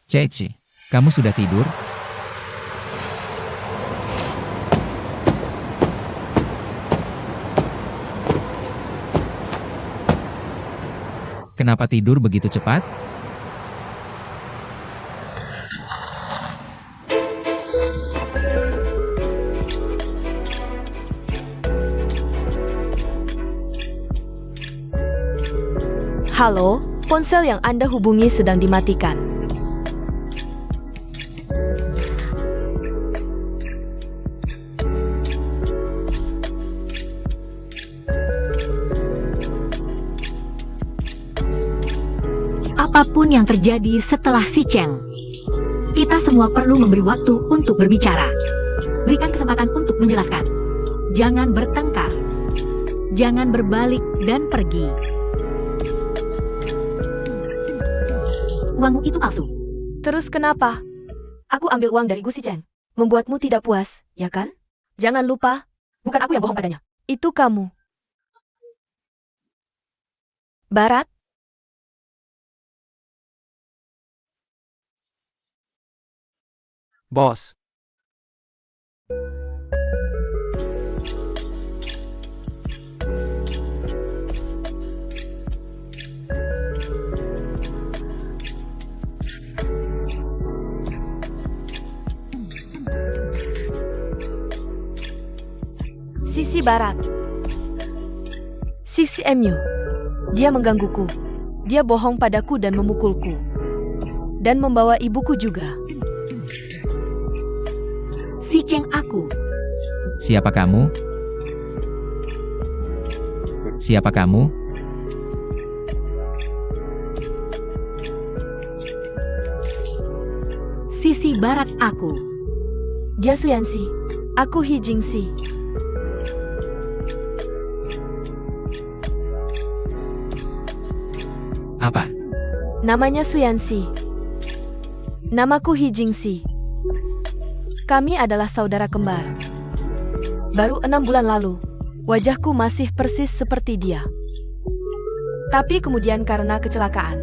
Cece, kamu sudah tidur? Kenapa tidur begitu cepat? Halo, ponsel yang Anda hubungi sedang dimatikan. Apapun yang terjadi setelah si Cheng, kita semua perlu memberi waktu untuk berbicara. Berikan kesempatan untuk menjelaskan. Jangan bertengkar. Jangan berbalik dan pergi. Uangmu itu palsu. Terus kenapa? Aku ambil uang dari Gu Sichen. Membuatmu tidak puas, ya kan? Jangan lupa, bukan aku yang bohong padanya. Itu kamu. Barat? Bos, Sisi Barat. Sisi MU. Dia menggangguku. Dia bohong padaku dan memukulku. Dan membawa ibuku juga. Si Cheng aku. Siapa kamu? Siapa kamu? Sisi barat aku. Dia Suyansi. Aku He Jingxi. Apa? Namanya Suyansi. Namaku He Jingxi. Kami adalah saudara kembar. Baru 6 bulan lalu, wajahku masih persis seperti dia. Tapi kemudian karena kecelakaan,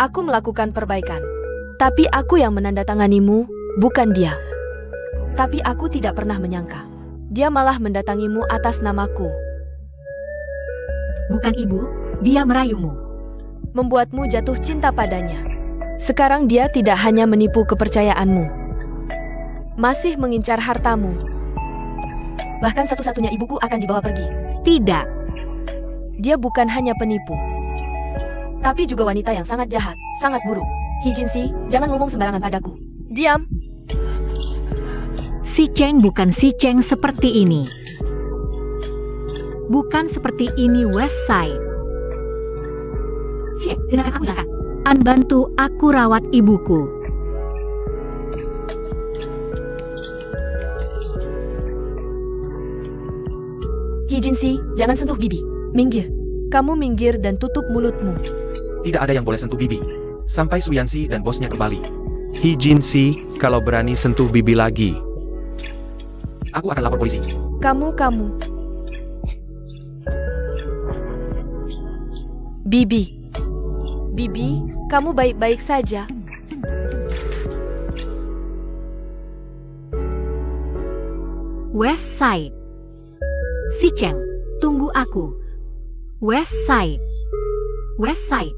aku melakukan perbaikan. Tapi aku yang menandatanganimu, bukan dia. Tapi aku tidak pernah menyangka. Dia malah mendatangimu atas namaku. Bukan ibu, dia merayumu. Membuatmu jatuh cinta padanya. Sekarang dia tidak hanya menipu kepercayaanmu, masih mengincar hartamu. Bahkan satu-satunya ibuku akan dibawa pergi. Tidak. Dia bukan hanya penipu, tapi juga wanita yang sangat jahat, sangat buruk. He Jingxi, jangan ngomong sembarangan padaku. Diam. Si Cheng bukan si Cheng seperti ini. Bukan seperti ini West Side. Si, dengarkan aku jelaskan. Bantu aku rawat ibuku. He Jingxi, jangan sentuh bibi. Minggir. Kamu minggir dan tutup mulutmu. tidak ada yang boleh sentuh bibi. Sampai Suyansi dan bosnya kembali. He Jingxi, kalau berani sentuh bibi lagi, aku akan lapor polisi. Kamu. Bibi. Bibi, kamu baik-baik saja. West Side. Si Cheng, tunggu aku. West Side. West Side.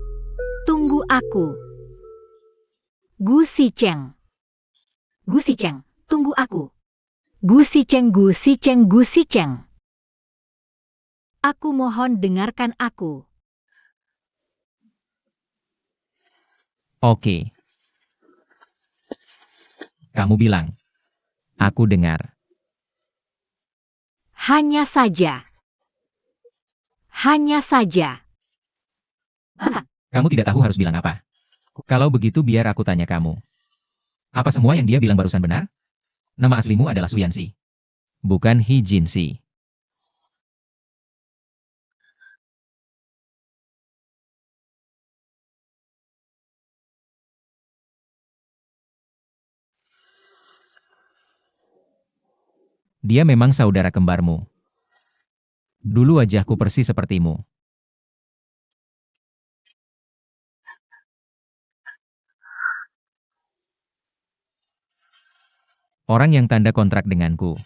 Tunggu aku. Gu Sicheng. Gu Sicheng, tunggu aku. Gu Sicheng, Gu Sicheng, Gu Sicheng. Aku mohon dengarkan aku. Oke. Kamu bilang. Aku dengar. Hanya saja. Hanya saja. Hasan. Kamu tidak tahu harus bilang apa. Kalau begitu biar aku tanya kamu. Apa semua yang dia bilang barusan benar? Nama aslimu adalah Suyansi. Bukan He Jingxi. Dia memang saudara kembarmu. Dulu wajahku persis sepertimu. Orang yang tanda kontrak denganku.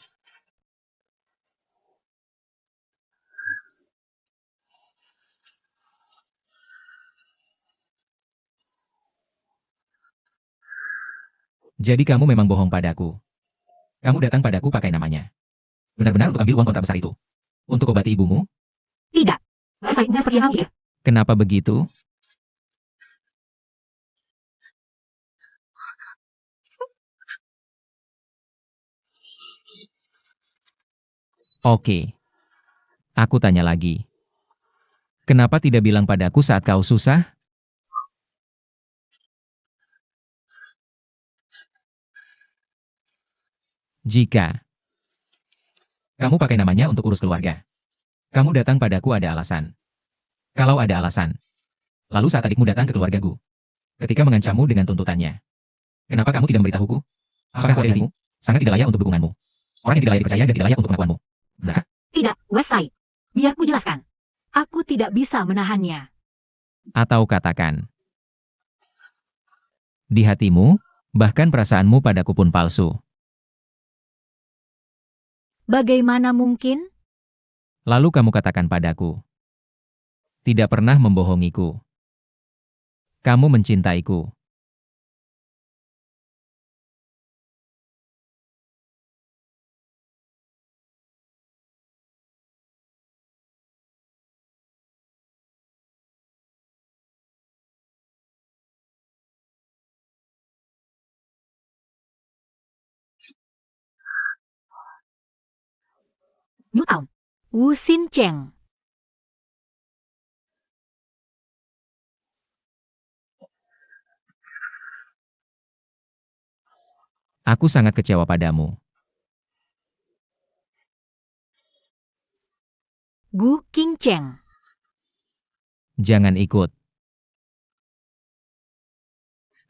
Jadi kamu memang bohong padaku. Kamu datang padaku pakai namanya. Benar-benar untuk ambil uang kontrak besar itu. Untuk obati ibumu? Tidak. Wasai bukan seperti yang kau pikir. Kenapa begitu? Oke. Aku tanya lagi. Kenapa tidak bilang padaku saat kau susah? Jika kamu pakai namanya untuk urus keluarga, kamu datang padaku ada alasan. Kalau ada alasan, lalu saat adikmu datang ke keluargaku, ketika mengancammu dengan tuntutannya, kenapa kamu tidak memberitahuku? Apakah kau adikmu sangat tidak layak untuk dukunganmu? Orang yang tidak layak dipercaya dan tidak layak untuk pengakuanmu. Benar? Tidak, Wasai. Biar ku jelaskan. Aku tidak bisa menahannya. Atau katakan, di hatimu, bahkan perasaanmu padaku pun palsu. Bagaimana mungkin? Lalu kamu katakan padaku, tidak pernah membohongiku. Kamu mencintaiku. New Town. Wu Xin Cheng. Aku sangat kecewa padamu. Gu King Cheng. Jangan ikut.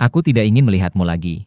Aku tidak ingin melihatmu lagi.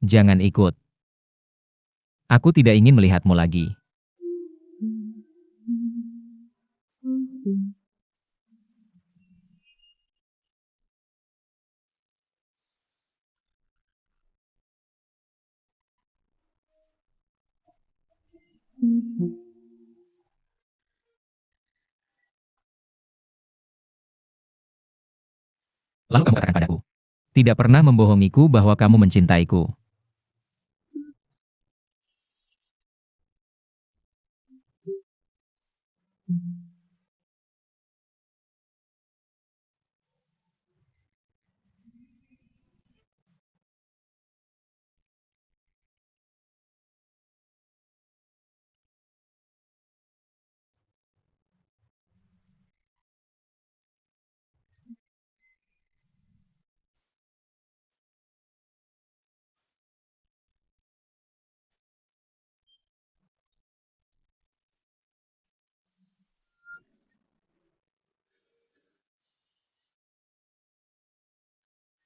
Jangan ikut. Aku tidak ingin melihatmu lagi. Lalu kamu katakan padaku, tidak pernah membohongiku bahwa kamu mencintaiku.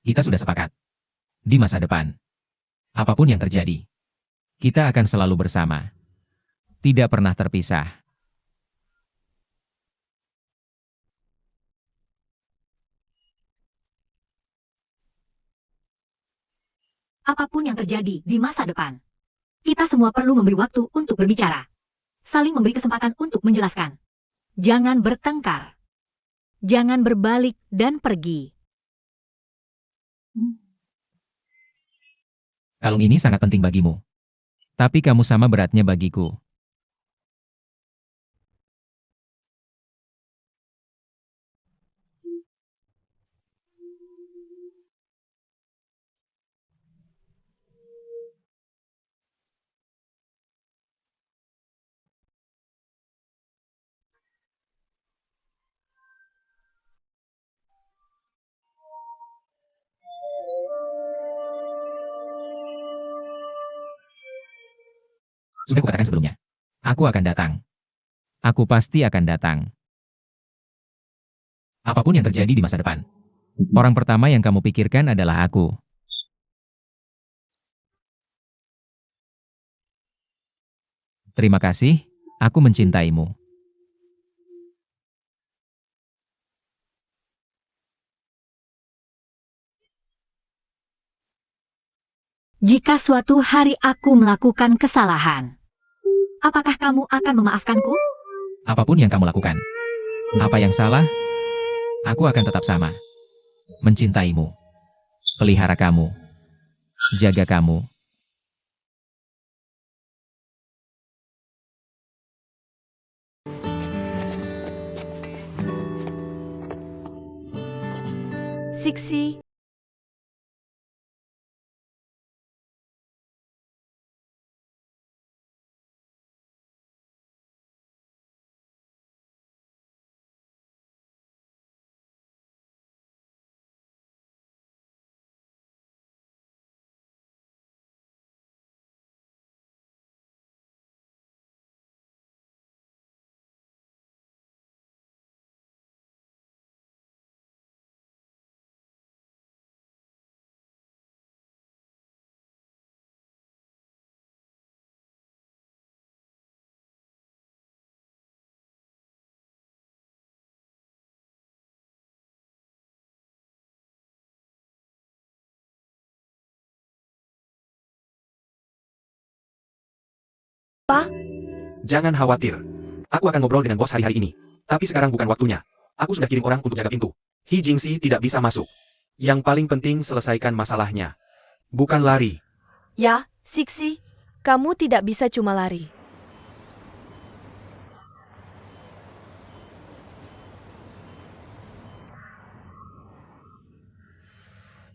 Kita sudah sepakat. Di masa depan, apapun yang terjadi, kita akan selalu bersama. Tidak pernah terpisah. Apapun yang terjadi di masa depan, kita semua perlu memberi waktu untuk berbicara. Saling memberi kesempatan untuk menjelaskan. Jangan bertengkar. Jangan berbalik dan pergi. Kalung ini sangat penting bagimu. Tapi kamu sama beratnya bagiku. Sudah kukatakan sebelumnya. Aku akan datang. Aku pasti akan datang. Apapun yang terjadi di masa depan. Orang pertama yang kamu pikirkan adalah aku. Terima kasih, aku mencintaimu. Jika suatu hari aku melakukan kesalahan, apakah kamu akan memaafkanku? Apapun yang kamu lakukan. Apa yang salah, aku akan tetap sama. Mencintaimu. Pelihara kamu. Jaga kamu. Sixi, Jangan khawatir. Aku akan ngobrol dengan bos hari-hari ini. Tapi sekarang bukan waktunya. Aku sudah kirim orang untuk jaga pintu. He Jingxi tidak bisa masuk. Yang paling penting selesaikan masalahnya. Bukan lari. ya, Sixi, kamu tidak bisa cuma lari.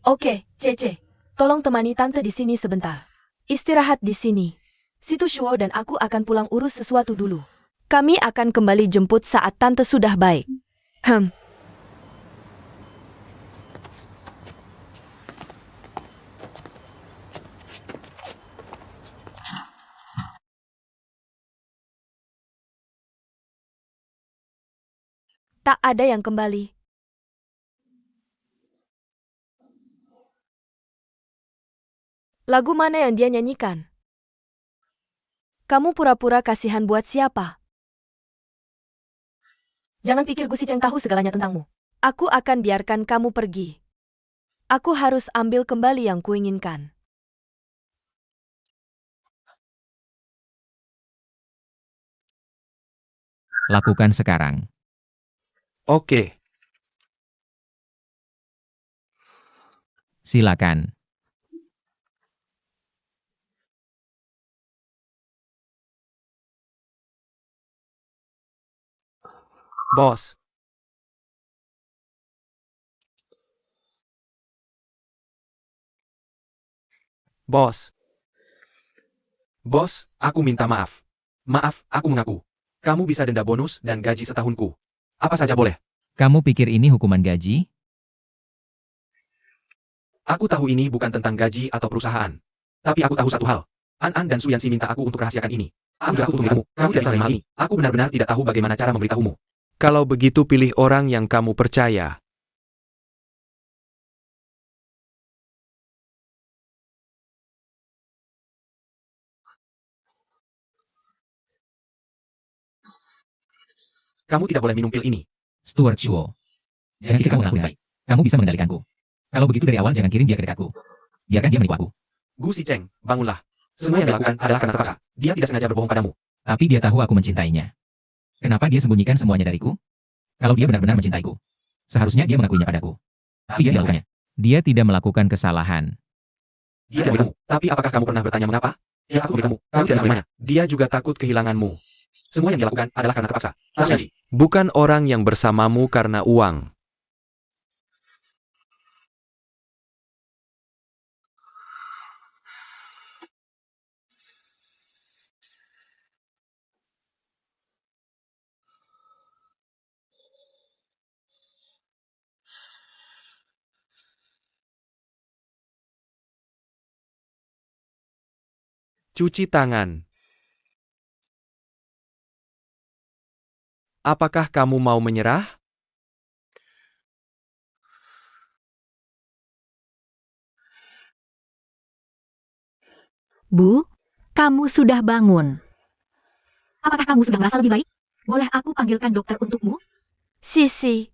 Oke, Cece, tolong temani tante di sini sebentar. Istirahat di sini. Situ Shuo dan aku akan pulang urus sesuatu dulu. Kami akan kembali jemput saat tante sudah baik. Tak ada yang kembali. Lagu mana yang dia nyanyikan? Kamu pura-pura kasihan buat siapa? Jangan pikir Gu Sicheng tahu segalanya tentangmu. Aku akan biarkan kamu pergi. Aku harus ambil kembali yang kuinginkan. Lakukan sekarang. Oke. Silakan. Bos. Bos. Bos, aku minta maaf. Maaf, aku mengaku. Kamu bisa denda bonus dan gaji setahunku. Apa saja boleh. Kamu pikir ini hukuman gaji? Aku tahu ini bukan tentang gaji atau perusahaan. Tapi aku tahu satu hal. An dan Suyansi minta aku untuk rahasiakan ini. Aku juga untuk memberitahumu. Kamu tidak bisa menerima ini. Aku benar-benar tidak tahu bagaimana cara memberitahumu. Kalau begitu pilih orang yang kamu percaya. Kamu tidak boleh minum pil ini. Stuart Shuo. Jangan pikir kamu ngelakuin baik. Kamu bisa mengendalikanku. Kalau begitu dari awal jangan kirim dia ke dekatku. Biarkan dia menipu aku. Gu Sicheng, bangunlah. Semua yang dilakukan adalah karena terpaksa. Dia tidak sengaja berbohong padamu. Tapi dia tahu aku mencintainya. Kenapa dia sembunyikan semuanya dariku? Kalau dia benar-benar mencintaiku, seharusnya dia mengakuinya padaku. Tapi dia tidak melakukannya. Dia tidak melakukan kesalahan. Dia tidak memberitahumu. Tapi apakah kamu pernah bertanya mengapa? Ya, aku memberitahumu. Kamu tidak menerimanya. Dia juga takut kehilanganmu. Semua yang dia lakukan adalah karena terpaksa. Suyansi. Bukan orang yang bersamamu karena uang. Cuci tangan. Apakah kamu mau menyerah? Bu, kamu sudah bangun. Apakah kamu sudah merasa lebih baik? Boleh aku panggilkan dokter untukmu? Sisi,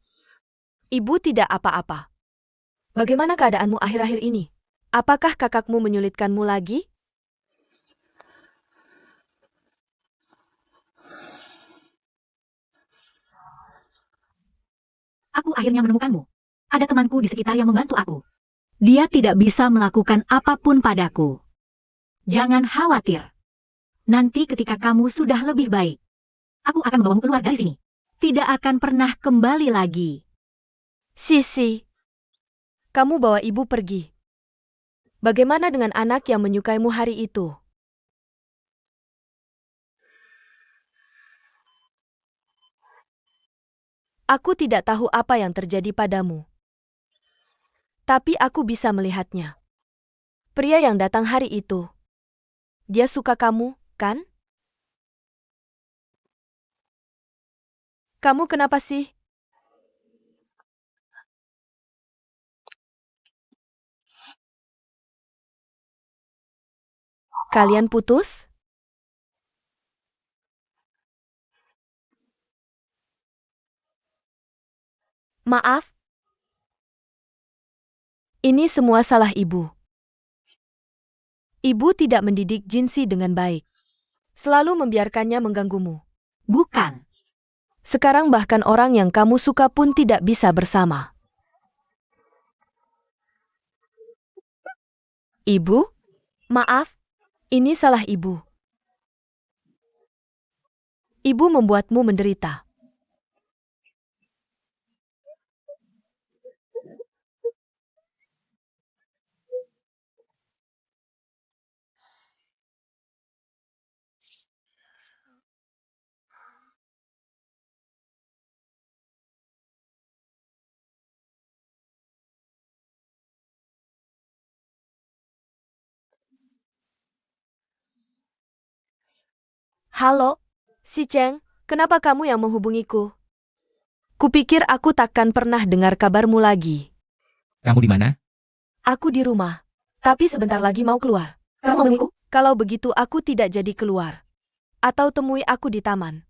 ibu tidak apa-apa. Bagaimana keadaanmu akhir-akhir ini? Apakah kakakmu menyulitkanmu lagi? Aku akhirnya menemukanmu. Ada temanku di sekitar yang membantu aku. Dia tidak bisa melakukan apapun padaku. Jangan khawatir. Nanti ketika kamu sudah lebih baik, aku akan membawamu keluar dari sini. Tidak akan pernah kembali lagi. Sisi, kamu bawa ibu pergi. Bagaimana dengan anak yang menyukaimu hari itu? Aku tidak tahu apa yang terjadi padamu. Tapi aku bisa melihatnya. Pria yang datang hari itu. Dia suka kamu, kan? Kamu kenapa sih? Kalian putus? Maaf. Ini semua salah ibu. Ibu tidak mendidik Jinsi dengan baik. Selalu membiarkannya mengganggumu. Bukan. Sekarang bahkan orang yang kamu suka pun tidak bisa bersama. Ibu? Maaf. Ini salah ibu. Ibu membuatmu menderita. Halo, si Cheng, kenapa kamu yang menghubungiku? Kupikir aku takkan pernah dengar kabarmu lagi. Kamu di mana? Aku di rumah, tapi sebentar lagi mau keluar. Kamu mau menemuiku? Kalau begitu aku tidak jadi keluar. Atau temui aku di taman.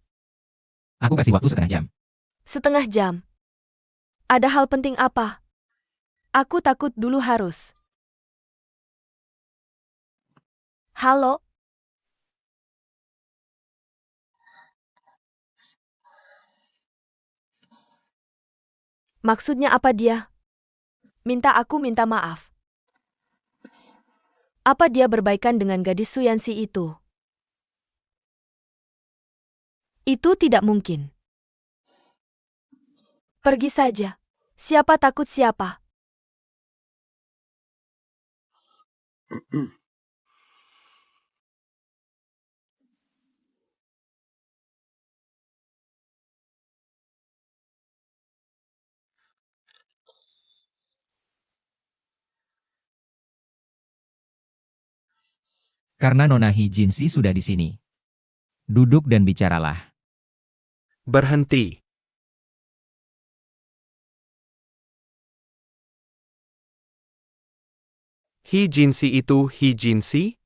Aku kasih waktu setengah jam. Setengah jam. Ada hal penting apa? Aku takut dulu harus. Halo? Maksudnya apa dia? Aku minta maaf. Apa dia berbaikan dengan gadis Suyansi itu? Itu tidak mungkin. Pergi saja. Siapa takut siapa? Karena Nona Hijinsi sudah di sini. Duduk dan bicaralah. Berhenti. Hijinsi itu Hijinsi?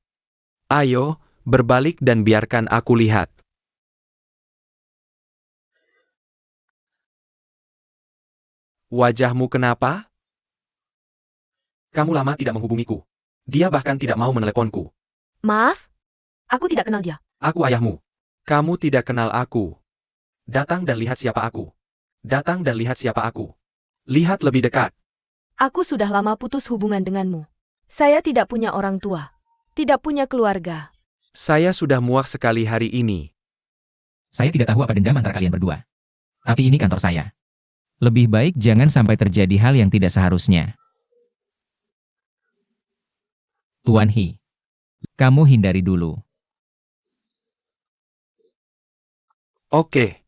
Ayo, berbalik dan biarkan aku lihat. Wajahmu kenapa? Kamu lama tidak menghubungiku. Dia bahkan tidak mau meneleponku. Maaf? Aku tidak kenal dia. Aku ayahmu. Kamu tidak kenal aku. Datang dan lihat siapa aku. Datang dan lihat siapa aku. Lihat lebih dekat. Aku sudah lama putus hubungan denganmu. Saya tidak punya orang tua. Tidak punya keluarga. Saya sudah muak sekali hari ini. Saya tidak tahu apa dendam antara kalian berdua. Tapi ini kantor saya. Lebih baik jangan sampai terjadi hal yang tidak seharusnya. Tuan Hi, kamu hindari dulu. Oke.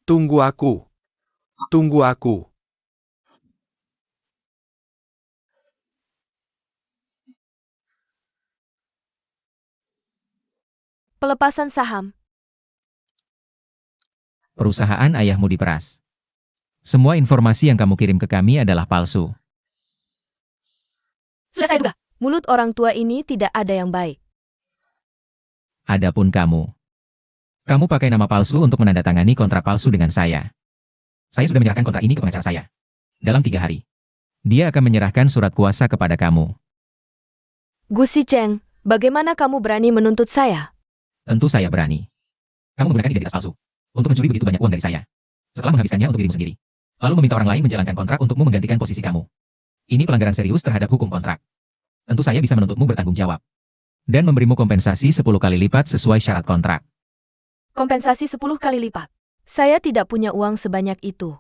Tunggu aku. Tunggu aku. Pelepasan saham. Perusahaan ayahmu diperas. Semua informasi yang kamu kirim ke kami adalah palsu. Sudah saya duga. Mulut orang tua ini tidak ada yang baik. Adapun kamu. Kamu pakai nama palsu untuk menandatangani kontrak palsu dengan saya. Saya sudah menyerahkan kontrak ini ke pengacara saya. Dalam 3 hari. Dia akan menyerahkan surat kuasa kepada kamu. Gu Sicheng, bagaimana kamu berani menuntut saya? Tentu saya berani. Kamu menggunakan identitas palsu. Untuk mencuri begitu banyak uang dari saya. Setelah menghabiskannya untuk dirimu sendiri. Lalu meminta orang lain menjalankan kontrak untukmu menggantikan posisi kamu. Ini pelanggaran serius terhadap hukum kontrak. Tentu saya bisa menuntutmu bertanggung jawab. Dan memberimu kompensasi 10 kali lipat sesuai syarat kontrak. Kompensasi 10 kali lipat. Saya tidak punya uang sebanyak itu.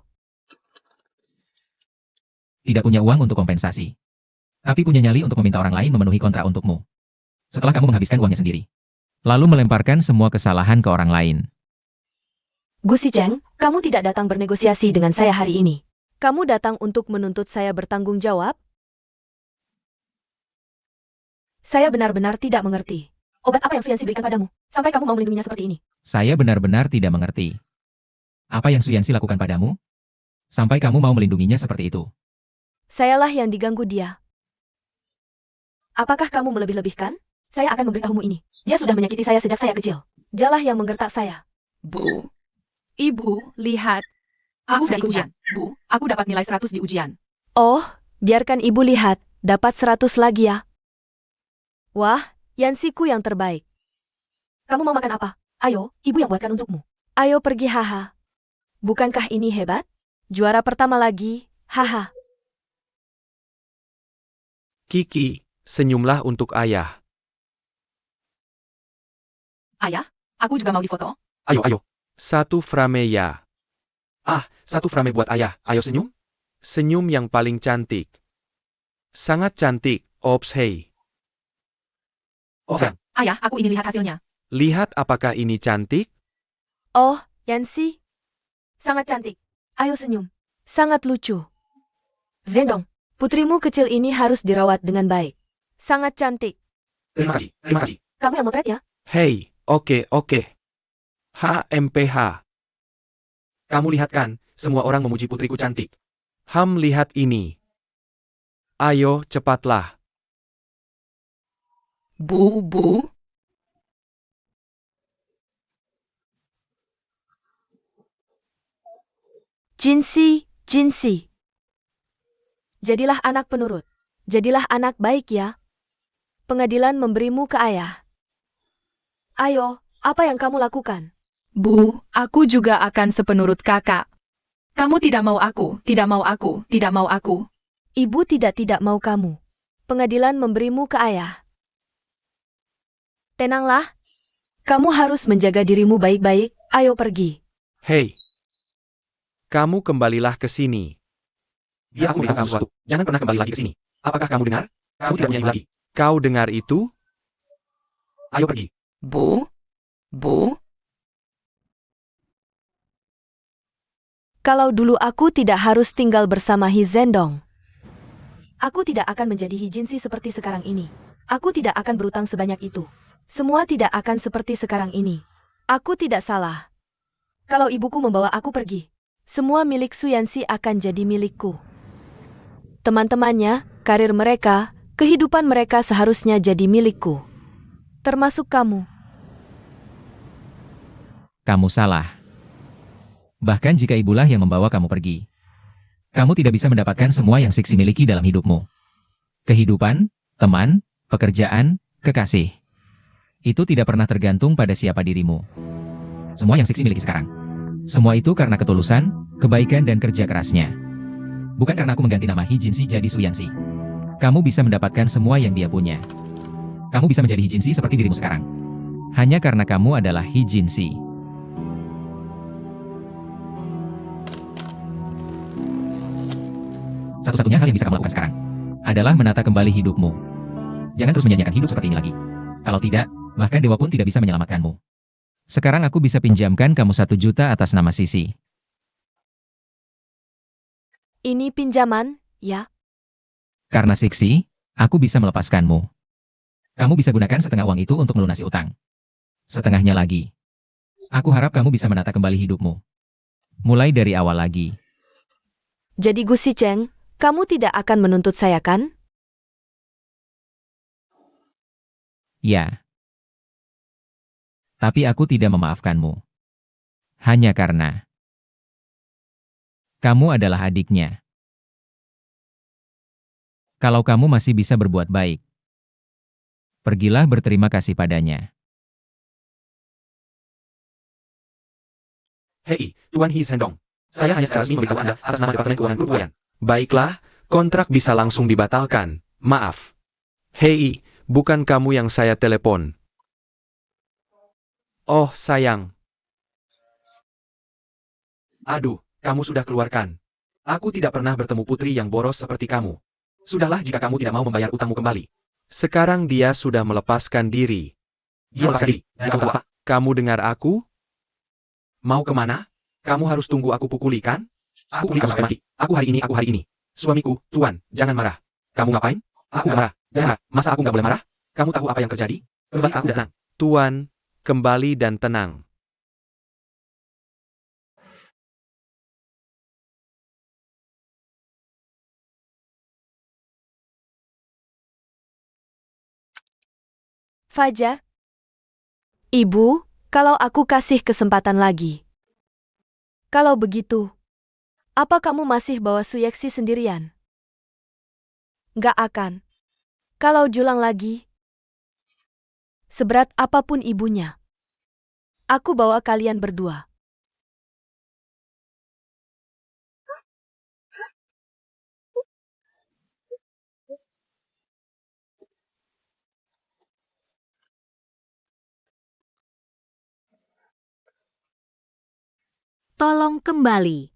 Tidak punya uang untuk kompensasi. Tapi punya nyali untuk meminta orang lain memenuhi kontrak untukmu. Setelah kamu menghabiskan uangnya sendiri. Lalu melemparkan semua kesalahan ke orang lain. Gu Sicheng, kamu tidak datang bernegosiasi dengan saya hari ini. Kamu datang untuk menuntut saya bertanggung jawab? Saya benar-benar tidak mengerti. Obat apa yang Suyansi berikan padamu, sampai kamu mau melindunginya seperti ini? Saya benar-benar tidak mengerti. Apa yang Suyansi lakukan padamu? Sampai kamu mau melindunginya seperti itu. Sayalah yang diganggu dia. Apakah kamu melebih-lebihkan? Saya akan memberitahumu ini. Dia sudah menyakiti saya sejak saya kecil. Dialah yang menggertak saya. Bu, Ibu, lihat. Aku sudah ikut ujian. Bu, aku dapat nilai 100 di ujian. Oh, biarkan ibu lihat. Dapat 100 lagi ya. Wah, Yansiku yang terbaik. Kamu mau makan apa? Ayo, ibu yang buatkan untukmu. Ayo pergi, haha. Bukankah ini hebat? Juara pertama lagi, haha. Kiki, senyumlah untuk ayah. Ayah, aku juga mau difoto. Ayo. 1 frame ya. 1 frame buat ayah. Ayo senyum. Senyum yang paling cantik. Sangat cantik. Ops, hey. Sayang, Ayah, aku ingin lihat hasilnya. lihat apakah ini cantik? Oh, Yansi. Sangat cantik. Ayo senyum. Sangat lucu. Zendong, putrimu kecil ini harus dirawat dengan baik. Sangat cantik. Terima kasih. Kamu yang motret ya? Hey, oke. HMPH. Kamu lihat kan, semua orang memuji putriku cantik. Lihat ini. Ayo, cepatlah. Bu. Jinsi. Jadilah anak penurut. Jadilah anak baik ya. Pengadilan memberimu ke ayah. Ayo, apa yang kamu lakukan? Bu, aku juga akan sepenurut kakak. Kamu tidak mau aku. Ibu tidak mau kamu. Pengadilan memberimu ke ayah. Tenanglah. Kamu harus menjaga dirimu baik-baik. Ayo pergi. Hei. Kamu kembalilah ke sini. Ya, aku minta kamu sesuatu. Jangan pernah kembali lagi ke sini. Apakah kamu dengar? Kamu tidak punya ini lagi. Kau dengar itu? Ayo pergi. Bu. Kalau dulu aku tidak harus tinggal bersama Hi Zendong. Aku tidak akan menjadi Hi Jinsi seperti sekarang ini. Aku tidak akan berutang sebanyak itu. Semua tidak akan seperti sekarang ini. Aku tidak salah. Kalau ibuku membawa aku pergi, semua milik Suyansi akan jadi milikku. Teman-temannya, karir mereka, kehidupan mereka seharusnya jadi milikku. Termasuk kamu. Kamu salah. Bahkan jika ibulah yang membawa kamu pergi. Kamu tidak bisa mendapatkan semua yang Siksi miliki dalam hidupmu. Kehidupan, teman, pekerjaan, kekasih. Itu tidak pernah tergantung pada siapa dirimu. Semua yang Siksi miliki sekarang. Semua itu karena ketulusan, kebaikan dan kerja kerasnya. Bukan karena aku mengganti nama Hi Jinsi jadi Suyansi. Kamu bisa mendapatkan semua yang dia punya. Kamu bisa menjadi Hi Jinsi seperti dirimu sekarang. Hanya karena kamu adalah Hi Jinsi. Satu-satunya hal yang bisa kamu lakukan sekarang adalah menata kembali hidupmu. Jangan terus menyanyiakan hidup seperti ini lagi. Kalau tidak, bahkan dewa pun tidak bisa menyelamatkanmu. Sekarang aku bisa pinjamkan kamu 1 juta atas nama Sisi. Ini pinjaman, ya? Karena Siksi, aku bisa melepaskanmu. Kamu bisa gunakan setengah uang itu untuk melunasi utang. Setengahnya lagi. Aku harap kamu bisa menata kembali hidupmu. Mulai dari awal lagi. Jadi Gu Sicheng, kamu tidak akan menuntut saya kan? Ya. Tapi aku tidak memaafkanmu. Hanya karena kamu adalah adiknya. Kalau kamu masih bisa berbuat baik, pergilah berterima kasih padanya. Hei, Tuan He Sendong. Saya hanya secara resmi memberitahu Anda atas nama Departemen Keuangan Grup Huayan. Baiklah, kontrak bisa langsung dibatalkan. Maaf. Hei, bukan kamu yang saya telepon. Oh, sayang. Aduh, kamu sudah keluarkan. Aku tidak pernah bertemu putri yang boros seperti kamu. Sudahlah jika kamu tidak mau membayar utangmu kembali. Sekarang dia sudah melepaskan diri. Dia melepaskan diri. Dan kamu tahu apa? Kamu dengar aku? Mau kemana? Kamu harus tunggu aku pukuli, kan? Aku pukuli kamu sampai mati. Aku hari ini. Suamiku, Tuan, jangan marah. Kamu ngapain? Aku gak marah. Jangan marah. Masa aku gak boleh marah? Kamu tahu apa yang terjadi? Kembali aku dan tenang. Tuan, kembali dan tenang. Fajar? Ibu, kalau aku kasih kesempatan lagi. Kalau begitu, apa kamu masih bawa Suyeksi sendirian? Gak akan. Kalau Julang lagi, seberat apapun ibunya, aku bawa kalian berdua. Tolong kembali.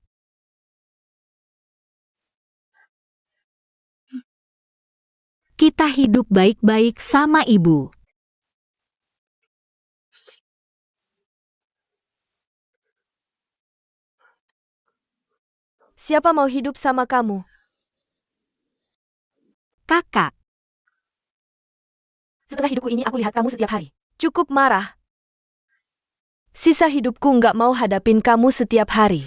Kita hidup baik-baik sama ibu. Siapa mau hidup sama kamu? Kakak, Setelah hidupku ini aku lihat kamu setiap hari. Cukup marah. Sisa hidupku nggak mau hadapin kamu setiap hari.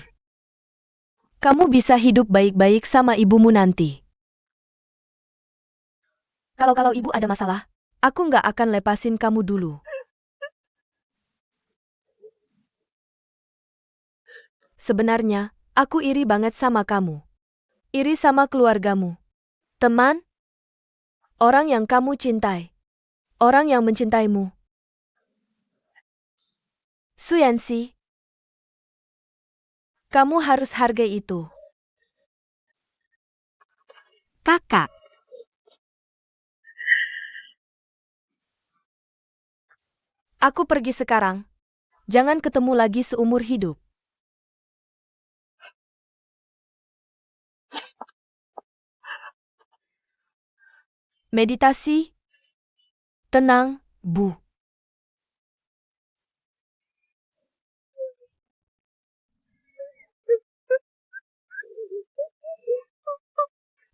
Kamu bisa hidup baik-baik sama ibumu nanti. Kalau ibu ada masalah, aku nggak akan lepasin kamu dulu. Sebenarnya, aku iri banget sama kamu. Iri sama keluargamu. Teman, orang yang kamu cintai. Orang yang mencintaimu. Suyansi, kamu harus hargai itu. kakak, Aku pergi sekarang. Jangan ketemu lagi seumur hidup. Meditasi. Tenang, Bu.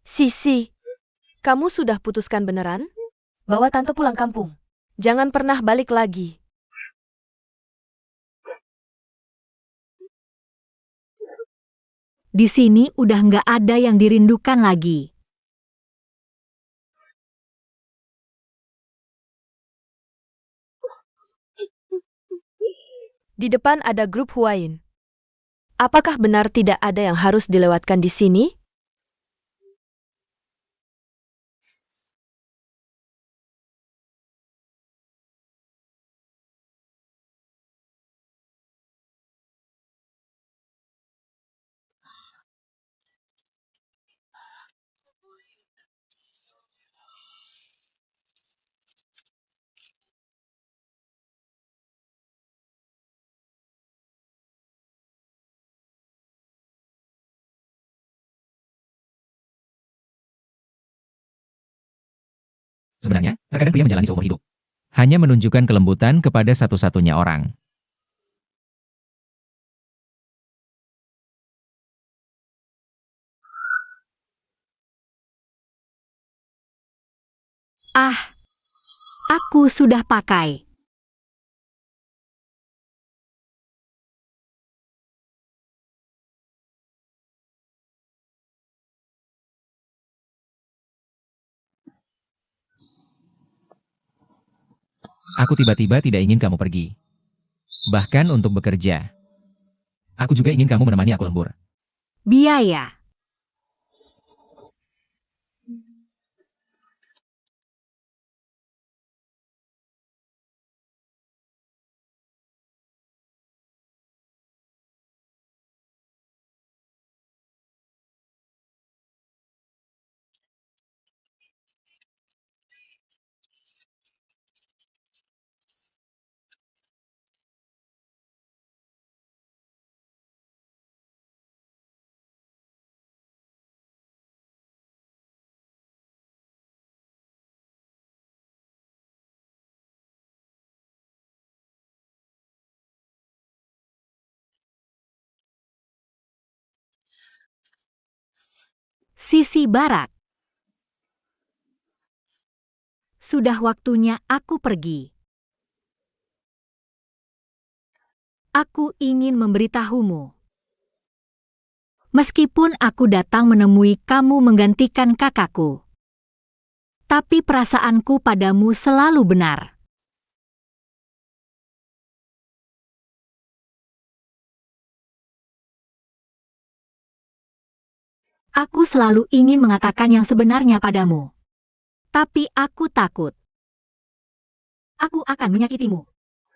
Sisi, kamu sudah putuskan beneran? Bawa tante pulang kampung. Jangan pernah balik lagi. di sini udah nggak ada yang dirindukan lagi. Di depan ada grup Huayin. Apakah benar tidak ada yang harus dilewatkan di sini? Sebenarnya, terkadang pria menjalani seumur hidup. Hanya menunjukkan kelembutan kepada satu-satunya orang. Ah, aku sudah pakai. Aku tiba-tiba tidak ingin kamu pergi. Bahkan untuk bekerja. Aku juga ingin kamu menemani aku lembur. Biaya. Sisi barat. Sudah waktunya aku pergi. Aku ingin memberitahumu. Meskipun aku datang menemui kamu menggantikan kakakku, tapi perasaanku padamu selalu benar. Aku selalu ingin mengatakan yang sebenarnya padamu. Tapi aku takut. Aku akan menyakitimu.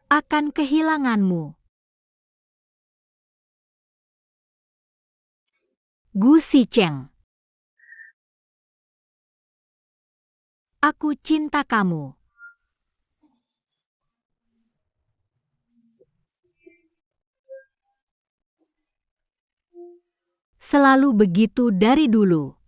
Akan kehilanganmu. Gu Sicheng. Aku cinta kamu. Selalu begitu dari dulu.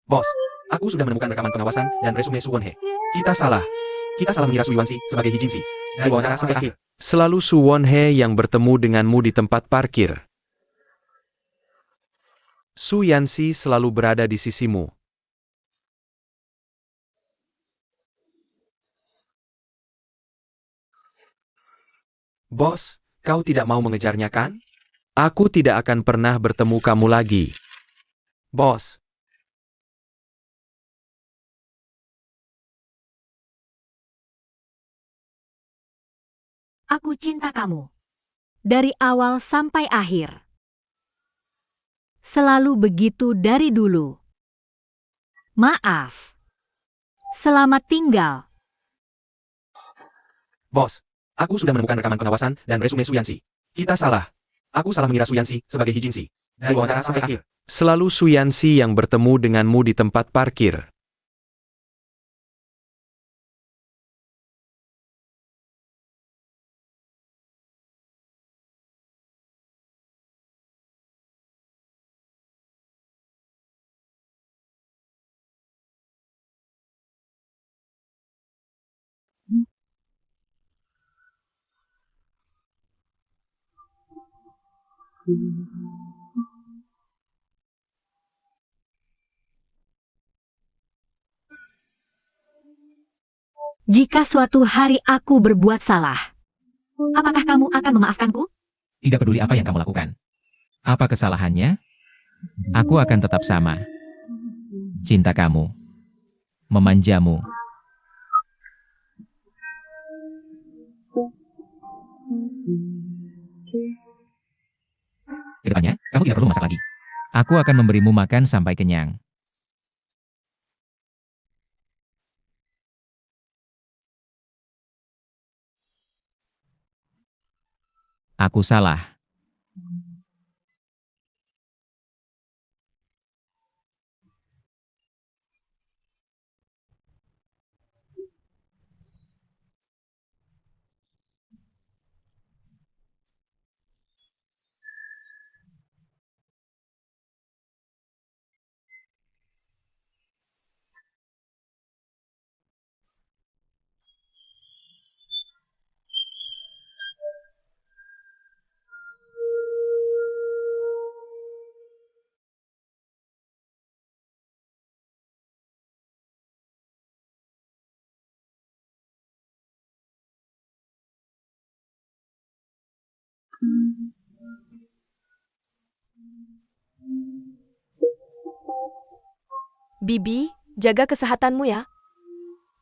Bos, aku sudah menemukan rekaman pengawasan dan resume Su Wonhee. Kita salah. Kita salah mengira Su Yuanxi sebagai Hijinsi. Dari wawancara sampai akhir. Selalu Su Wonhee yang bertemu denganmu di tempat parkir. Su Yanxi selalu berada di sisimu. Bos, kau tidak mau mengejarnya kan? Aku tidak akan pernah bertemu kamu lagi. Bos. Aku cinta kamu. Dari awal sampai akhir. Selalu begitu dari dulu. Maaf. Selamat tinggal. Bos, aku sudah menemukan rekaman pengawasan dan resume Su Yanxi. Kita salah. Aku salah mengira Su Yanxi sebagai Hijinsi. Dari wawancara sampai akhir. Selalu Su Yanxi yang bertemu denganmu di tempat parkir. Jika suatu hari aku berbuat salah, apakah kamu akan memaafkanku? Tidak peduli apa yang kamu lakukan. Apa kesalahannya? Aku akan tetap sama. Cinta kamu. Memanjamu. Kedepannya, kamu tidak perlu masak lagi. Aku akan memberimu makan sampai kenyang. Aku salah. Bibi, jaga kesehatanmu ya.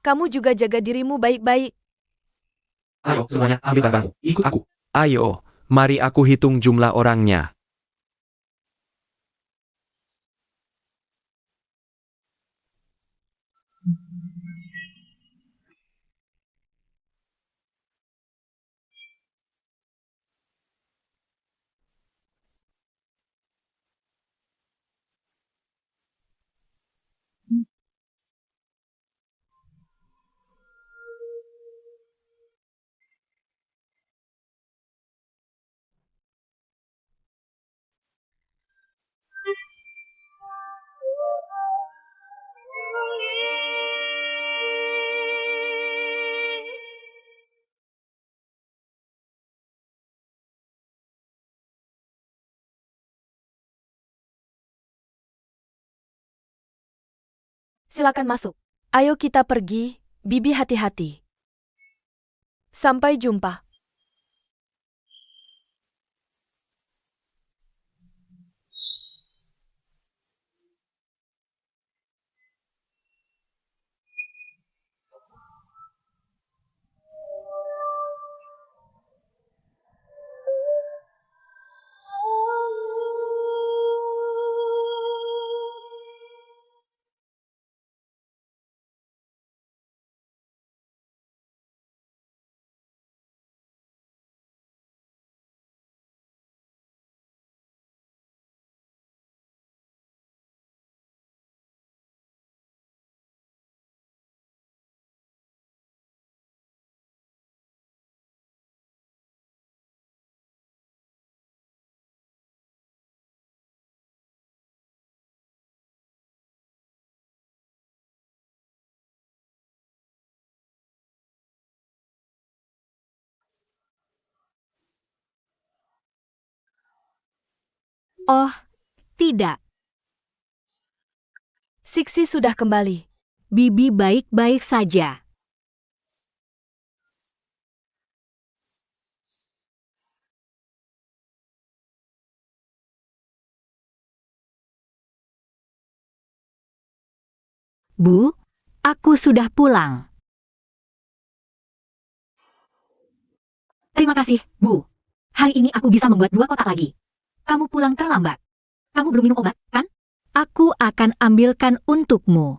Kamu juga jaga dirimu baik-baik. Ayo, semuanya, ambil barangmu. Ikut aku. Ayo, mari aku hitung jumlah orangnya. Silakan masuk. Ayo kita pergi, Bibi hati-hati. Sampai jumpa. Oh, tidak. Siksi sudah kembali. Bibi baik-baik saja. Bu, aku sudah pulang. Terima kasih, Bu. Hari ini aku bisa membuat 2 kotak lagi. Kamu pulang terlambat. Kamu belum minum obat, kan? Aku akan ambilkan untukmu.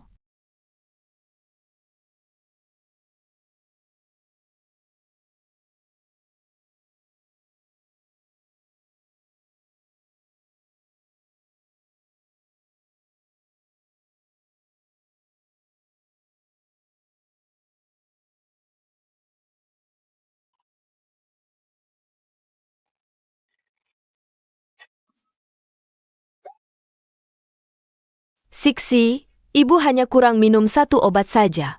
Siksi, ibu hanya kurang minum 1 obat saja.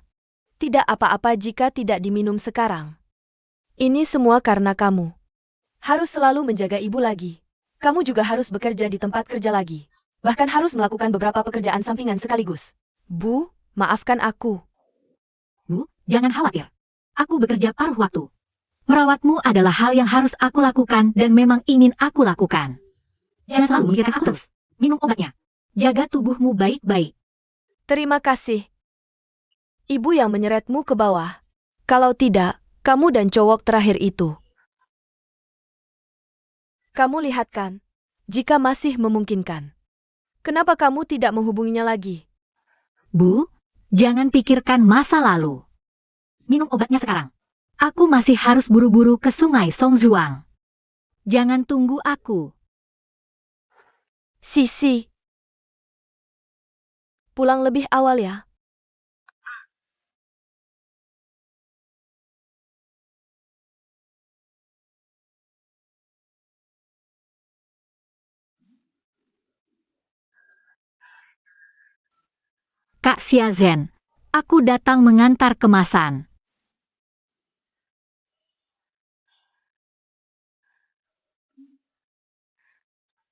Tidak apa-apa jika tidak diminum sekarang. Ini semua karena kamu. Harus selalu menjaga ibu lagi. Kamu juga harus bekerja di tempat kerja lagi. Bahkan harus melakukan beberapa pekerjaan sampingan sekaligus. Bu, maafkan aku. Bu, jangan khawatir. Aku bekerja paruh waktu. Merawatmu adalah hal yang harus aku lakukan dan memang ingin aku lakukan. Jangan selalu memikirkan aku terus. Minum obatnya. Jaga tubuhmu baik-baik. Terima kasih. Ibu yang menyeretmu ke bawah. Kalau tidak, kamu dan cowok terakhir itu. Kamu lihat kan? Jika masih memungkinkan. Kenapa kamu tidak menghubunginya lagi? Bu, jangan pikirkan masa lalu. Minum obatnya sekarang. Aku masih harus buru-buru ke sungai Songzhuang. Jangan tunggu aku. Sisi. Pulang lebih awal ya. Kak Xiazen, aku datang mengantar kemasan.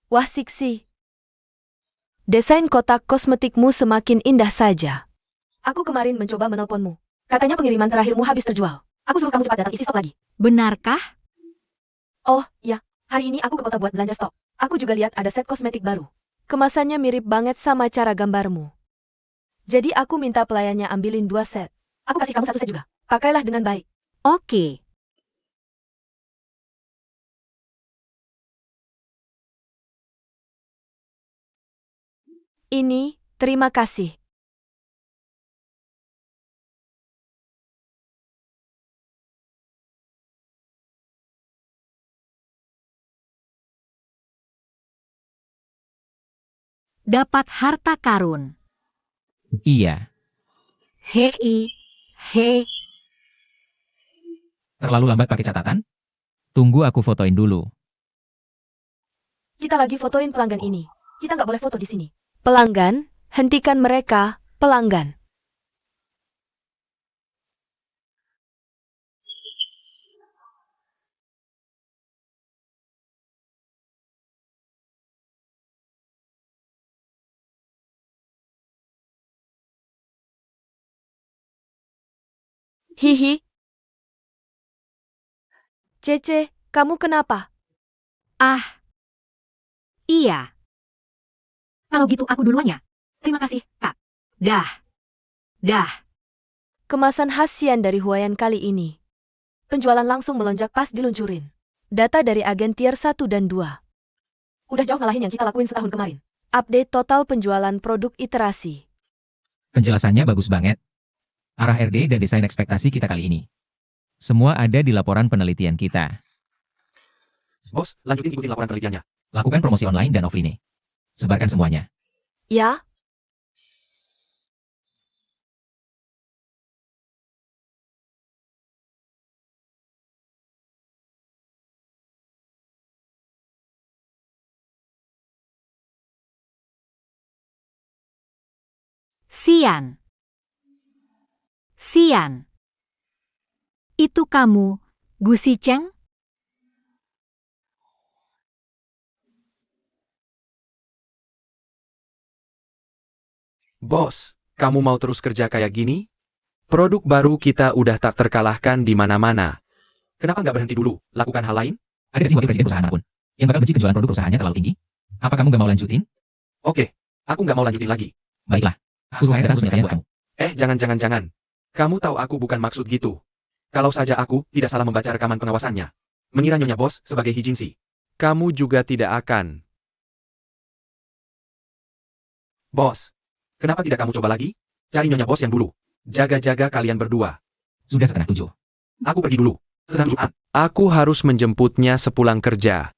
Wah Siksi. Desain kotak kosmetikmu semakin indah saja. Aku kemarin mencoba menelponmu. Katanya pengiriman terakhirmu habis terjual. Aku suruh kamu cepat datang isi stok lagi. Benarkah? Oh, ya. Hari ini aku ke kota buat belanja stok. Aku juga lihat ada set kosmetik baru. Kemasannya mirip banget sama cara gambarmu. Jadi aku minta pelayannya ambilin 2 set. Aku kasih kamu 1 set juga. Pakailah dengan baik. Oke. Ini, terima kasih. Dapat harta karun. Iya, Hei, hei. terlalu lambat pakai catatan? Tunggu aku fotoin dulu. Kita lagi fotoin pelanggan ini. Kita nggak boleh foto di sini. Pelanggan, hentikan mereka, pelanggan. Hihi. Cece, kamu kenapa? Ah, iya. Kalau gitu aku duluan ya. Terima kasih, Kak. Dah. Dah. Kemasan khasian dari Huayan kali ini. Penjualan langsung melonjak pas diluncurin. Data dari agen tier 1 dan 2. Udah jauh ngalahin yang kita lakuin setahun kemarin. Update total penjualan produk iterasi. Penjelasannya bagus banget. Arah RD dan desain ekspektasi kita kali ini. Semua ada di laporan penelitian kita. Bos, lanjutin ikutin laporan penelitiannya. Lakukan promosi online dan offline. Sebarkan semuanya. Ya, Sian. Sian. Itu kamu, Gu Sicheng? Bos, kamu mau terus kerja kayak gini? Produk baru kita udah tak terkalahkan di mana-mana. Kenapa nggak berhenti dulu, lakukan hal lain? Ada nggak sih wakil presiden perusahaan manapun yang bakal benci penjualan produk perusahaannya terlalu tinggi? Apa kamu nggak mau lanjutin? Oke, aku nggak mau lanjutin lagi. Baiklah. Aku hire dan harus menyelesaikan buat kamu. Jangan. Kamu tahu aku bukan maksud gitu. Kalau saja aku tidak salah membaca rekaman pengawasannya. Mengira Nyonya Bos sebagai Hijinsi. Kamu juga tidak akan. Bos, kenapa tidak kamu coba lagi? Cari Nyonya Bos yang dulu. Jaga-jaga kalian berdua. Sudah 6:30. Aku pergi dulu. Senang Jumat. Aku harus menjemputnya sepulang kerja.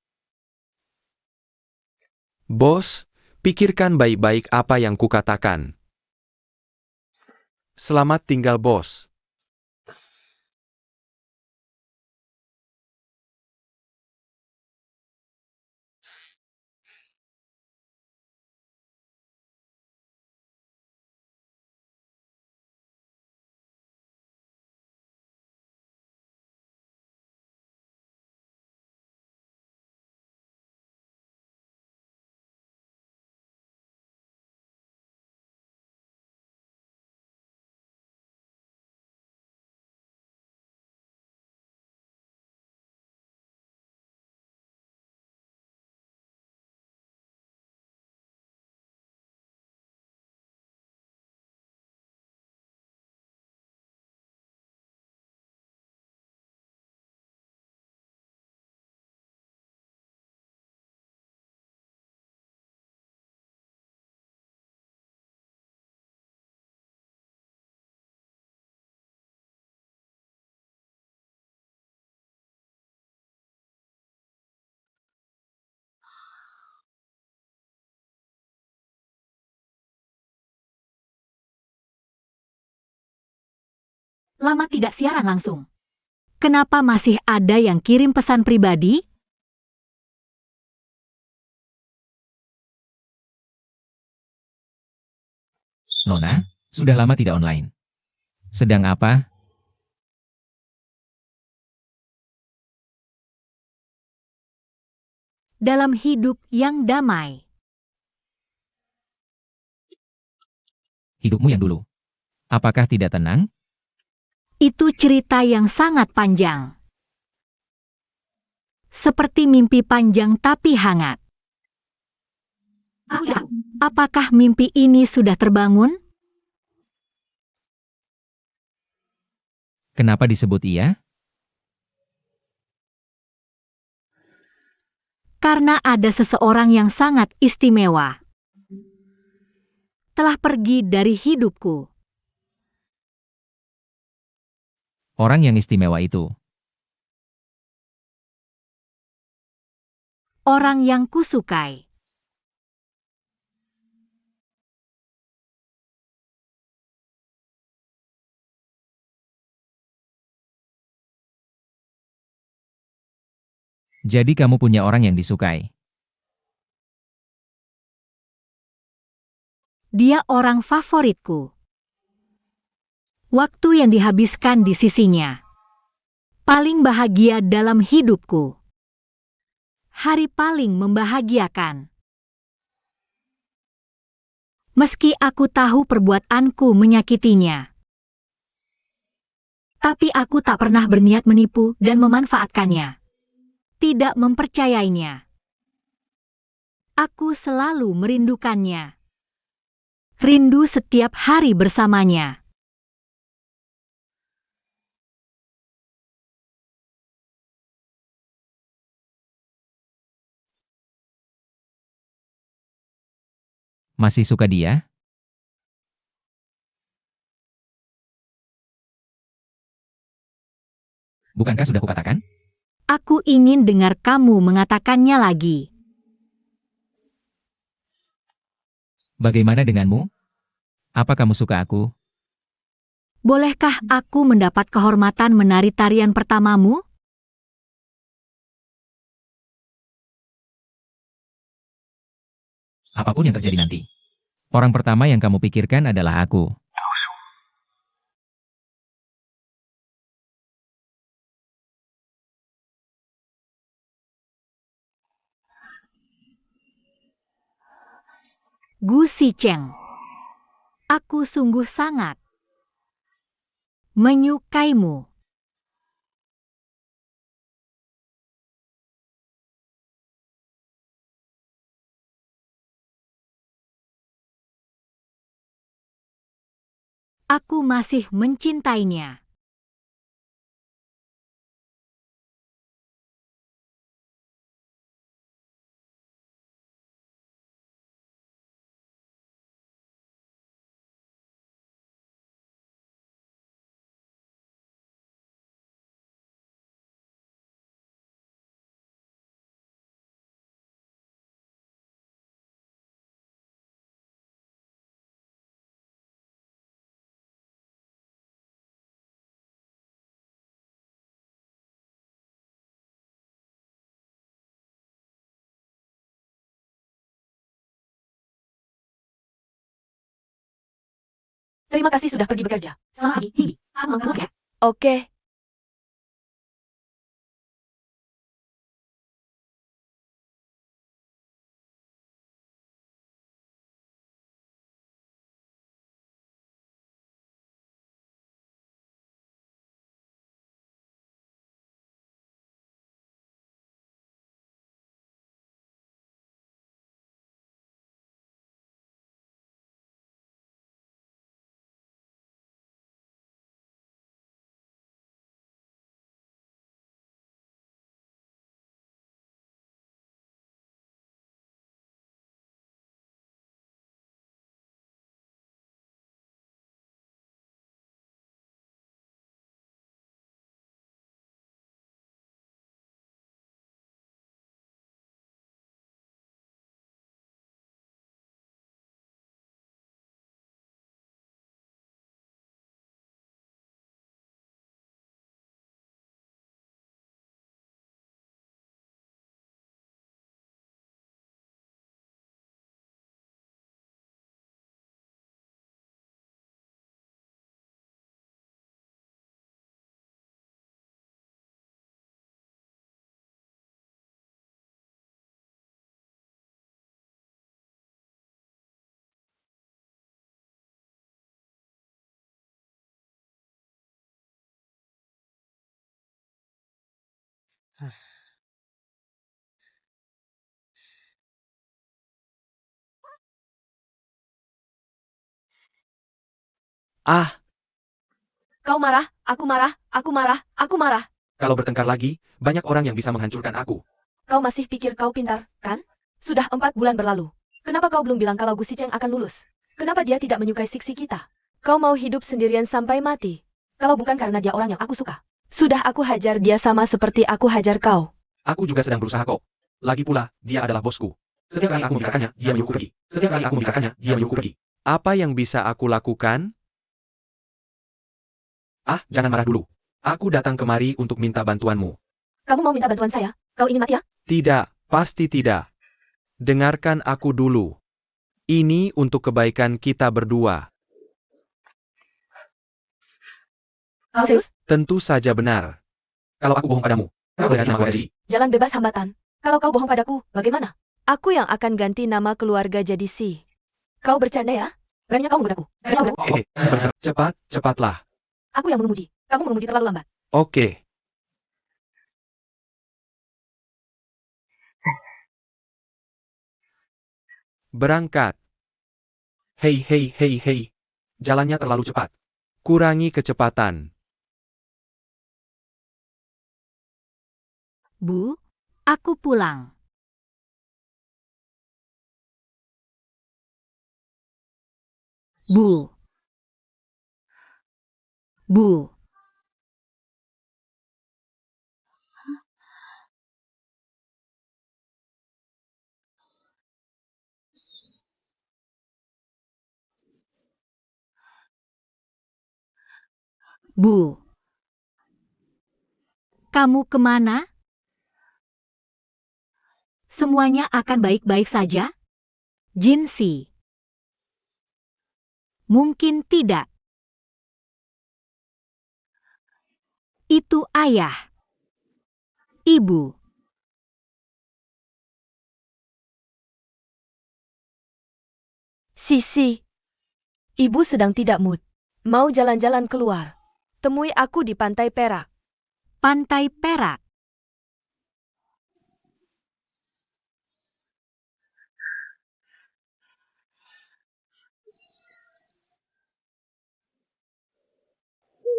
Bos, pikirkan baik-baik apa yang kukatakan. Selamat tinggal, Bos. lama tidak siaran langsung. Kenapa masih ada yang kirim pesan pribadi? Nona, sudah lama tidak online. Sedang apa? Dalam hidup yang damai. Hidupmu yang dulu. Apakah tidak tenang? Itu cerita yang sangat panjang. Seperti mimpi panjang tapi hangat. Apakah mimpi ini sudah terbangun? Kenapa disebut iya? Karena ada seseorang yang sangat istimewa. Telah pergi dari hidupku. Orang yang istimewa itu. Orang yang kusukai. Jadi kamu punya orang yang disukai. Dia orang favoritku. Waktu yang dihabiskan di sisinya. Paling bahagia dalam hidupku. Hari paling membahagiakan. Meski aku tahu perbuatanku menyakitinya. Tapi aku tak pernah berniat menipu dan memanfaatkannya. Tidak mempercayainya. Aku selalu merindukannya. Rindu setiap hari bersamanya. Masih suka dia? Bukankah sudah kukatakan? Aku ingin dengar kamu mengatakannya lagi. Bagaimana denganmu? Apa kamu suka aku? Bolehkah aku mendapat kehormatan menari tarian pertamamu? Apapun yang terjadi nanti. Orang pertama yang kamu pikirkan adalah aku. Gu Sicheng. Aku sungguh sangat menyukaimu. Aku masih mencintainya. Terima kasih sudah pergi bekerja. Selamat pagi, Bibi. Aku mau keluar. Oke, Ah, Kau marah, aku marah, aku marah, aku marah. kalau bertengkar lagi, banyak orang yang bisa menghancurkan aku. Kau masih pikir kau pintar, kan? Sudah 4 bulan berlalu. Kenapa kau belum bilang kalau Gu Sicheng akan lulus? Kenapa dia tidak menyukai siksi kita? Kau mau hidup sendirian sampai mati. Kalau bukan karena dia orang yang aku suka. Sudah aku hajar dia sama seperti aku hajar kau. Aku juga sedang berusaha kok. Lagi pula, dia adalah bosku. Setiap kali aku membicarakannya, dia menyuruhku pergi. Setiap kali aku membicarakannya, dia menyuruhku pergi. Apa yang bisa aku lakukan? Ah, jangan marah dulu. Aku datang kemari untuk minta bantuanmu. Kamu mau minta bantuan saya? Kau ingin mati ya? Tidak, pasti tidak. Dengarkan aku dulu. Ini untuk kebaikan kita berdua. Kau serius? Tentu saja benar. Kalau aku bohong padamu, kau boleh ganti nama dari Jalan bebas hambatan. Kalau kau bohong padaku, bagaimana? Aku yang akan ganti nama keluarga jadi Si. Kau bercanda ya? Beraninya kau menggodaku. Beraninya kau menggodaku. Oke, cepatlah. Aku yang mengemudi. Kamu mengemudi terlalu lambat. Oke. Berangkat. Hei, hei, hei, hei. Jalannya terlalu cepat. Kurangi kecepatan. Bu, aku pulang. Bu. Bu. Bu. Kamu kemana? Semuanya akan baik-baik saja? Jinsi. Mungkin tidak. Itu ayah. Ibu. Si. Ibu sedang tidak mood. Mau jalan-jalan keluar. Temui aku di Pantai Perak. Pantai Perak.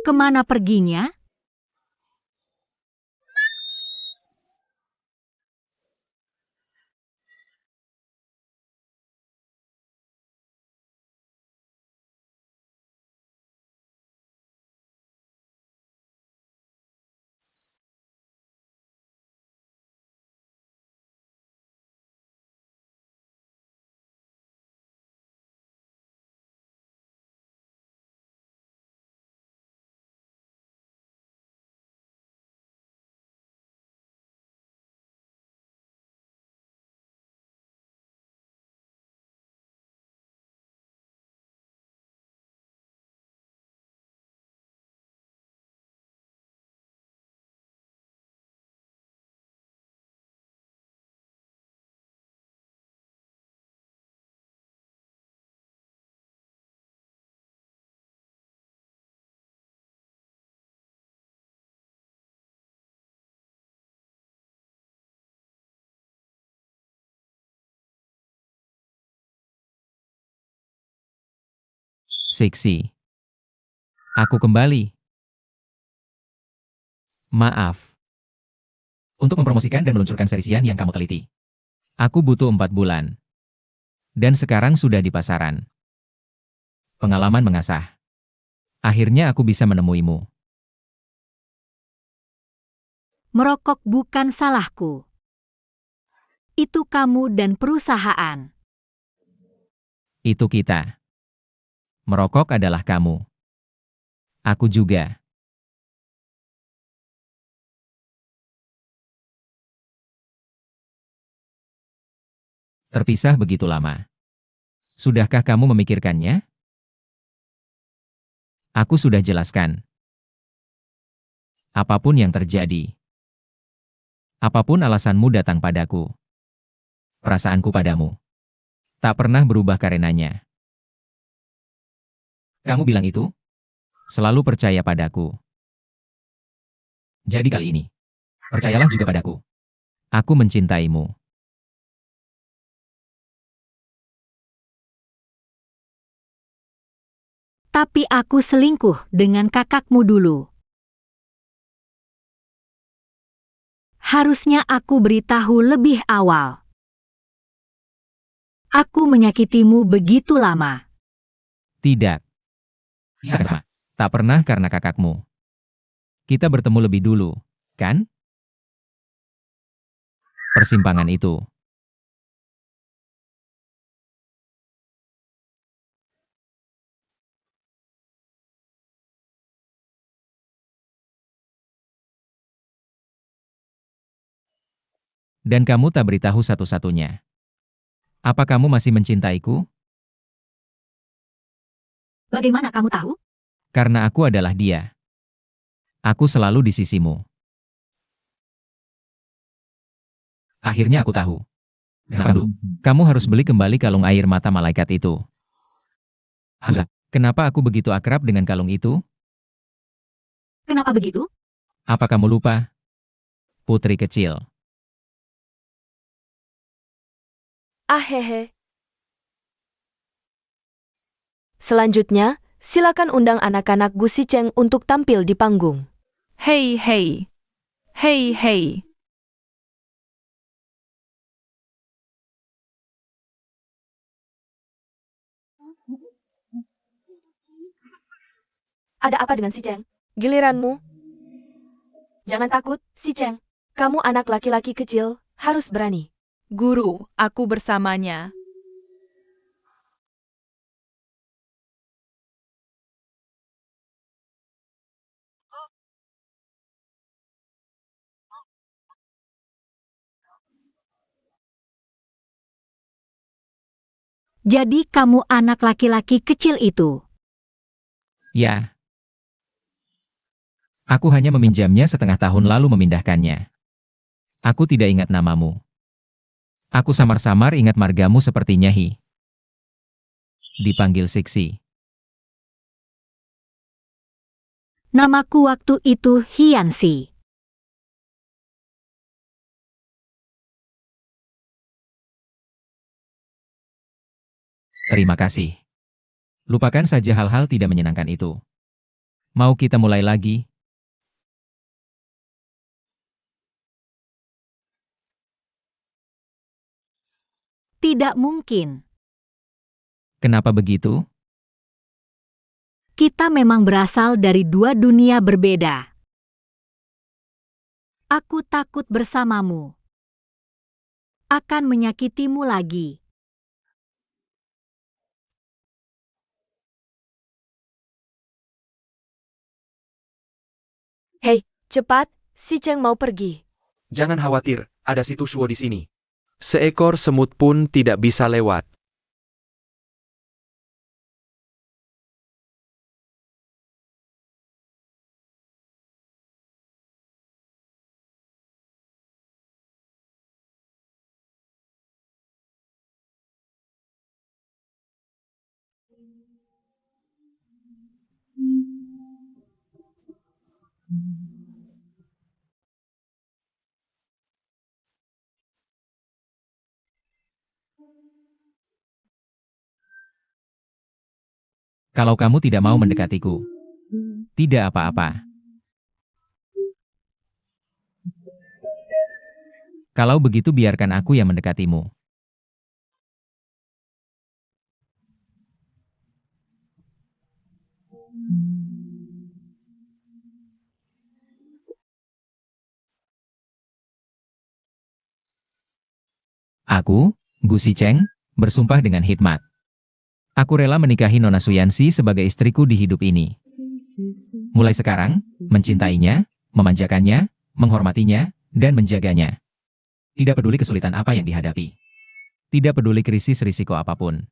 Kemana perginya? Seksi. Aku kembali. Maaf. Untuk mempromosikan dan meluncurkan seri Xian yang kamu teliti. Aku butuh 4 bulan. Dan sekarang sudah di pasaran. Pengalaman mengasah. Akhirnya aku bisa menemuimu. Merokok bukan salahku. Itu kamu dan perusahaan. Itu kita. Merokok adalah kamu. Aku juga. Terpisah begitu lama. Sudahkah kamu memikirkannya? Aku sudah jelaskan. Apapun yang terjadi. Apapun alasanmu datang padaku. Perasaanku padamu. Tak pernah berubah karenanya. Kamu bilang itu? Selalu percaya padaku. Jadi kali ini. Percayalah juga padaku. Aku mencintaimu. Tapi aku selingkuh dengan kakakmu dulu. Harusnya aku beritahu lebih awal. Aku menyakitimu begitu lama. Tidak. Kenapa? Tak pernah karena kakakmu. Kita bertemu lebih dulu, kan? Persimpangan itu. Dan kamu tak beritahu satu-satunya. Apa kamu masih mencintaiku? Bagaimana kamu tahu? Karena aku adalah dia. Aku selalu di sisimu. Akhirnya aku tahu. Pandu, kamu harus beli kembali kalung air mata malaikat itu. Kenapa aku begitu akrab dengan kalung itu? Kenapa begitu? Apa kamu lupa? Putri kecil. Ahehe. Selanjutnya, silakan undang anak-anak Gu Sicheng untuk tampil di panggung. Hei, hei. Hei, hei. Ada apa dengan Sicheng? Giliranmu. Jangan takut, Sicheng. Kamu anak laki-laki kecil, harus berani. Guru, aku bersamanya. Jadi kamu anak laki-laki kecil itu. Ya. Aku hanya meminjamnya setengah tahun lalu memindahkannya. Aku tidak ingat namamu. Aku samar-samar ingat margamu seperti Nyahi. Dipanggil Siksi. Namaku waktu itu Hiansi. Terima kasih. Lupakan saja hal-hal tidak menyenangkan itu. Mau kita mulai lagi? Tidak mungkin. Kenapa begitu? Kita memang berasal dari dua dunia berbeda. Aku takut bersamamu. Akan menyakitimu lagi. Hei, cepat, Sicheng mau pergi. Jangan khawatir, ada situ Shuo di sini. Seekor semut pun tidak bisa lewat. Kalau kamu tidak mau mendekatiku, tidak apa-apa. Kalau begitu biarkan aku yang mendekatimu. Aku, Gu Sicheng, bersumpah dengan hikmat. Aku rela menikahi Nona Suyansi sebagai istriku di hidup ini. Mulai sekarang, mencintainya, memanjakannya, menghormatinya, dan menjaganya. Tidak peduli kesulitan apa yang dihadapi. Tidak peduli krisis risiko apapun.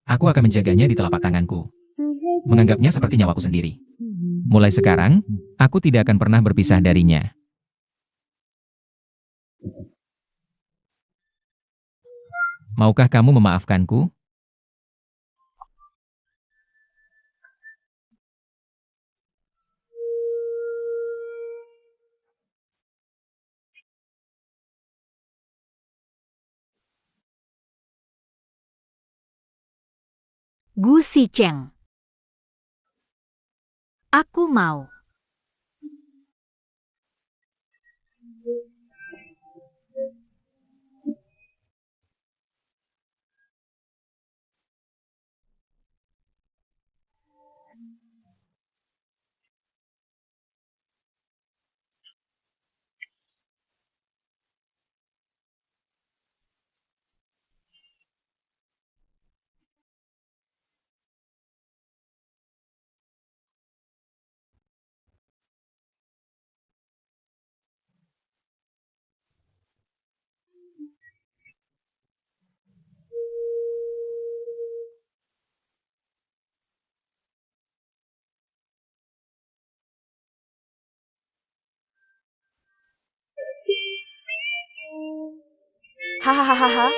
Aku akan menjaganya di telapak tanganku. Menganggapnya seperti nyawaku sendiri. Mulai sekarang, aku tidak akan pernah berpisah darinya. Maukah kamu memaafkanku? Gu Sicheng. Aku mau. Hahaha.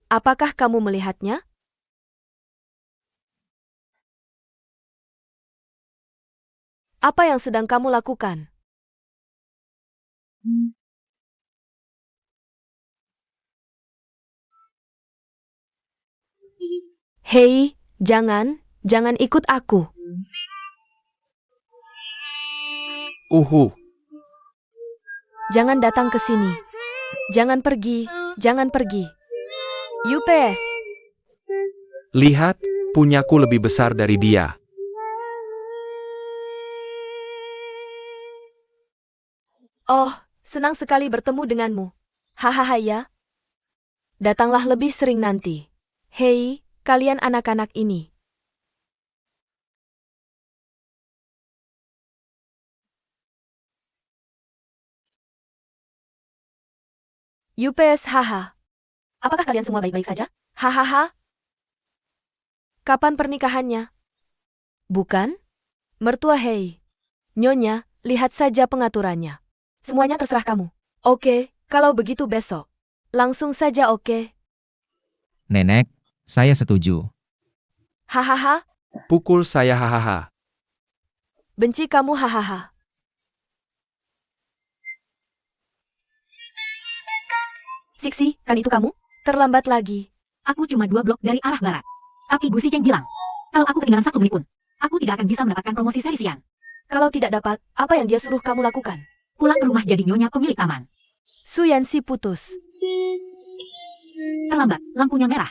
Apakah kamu melihatnya? Apa yang sedang kamu lakukan? Hei, jangan ikut aku. Jangan datang ke sini. Jangan pergi. UPS. Lihat, punyaku lebih besar dari dia. Oh, senang sekali bertemu denganmu. Hahaha ya. Datanglah lebih sering nanti. Hei, kalian anak-anak ini. UPS haha. Apakah kalian semua baik-baik saja? Hahaha. Kapan pernikahannya? Bukan? Mertua hei. Nyonya, lihat saja pengaturannya. Semuanya terserah kamu. Oke, kalau begitu besok. Langsung saja oke. Nenek, saya setuju. Hahaha. Pukul saya hahaha. Benci kamu hahaha. Siksi, kan itu kamu? Terlambat lagi. Aku cuma 2 blok dari arah barat. Tapi Gu Sicheng bilang, kalau aku ketinggalan 1 menit pun, aku tidak akan bisa mendapatkan promosi seri siang. Kalau tidak dapat, apa yang dia suruh kamu lakukan? Pulang ke rumah jadi nyonya pemilik taman. Su Yanxi putus. Terlambat, lampunya merah.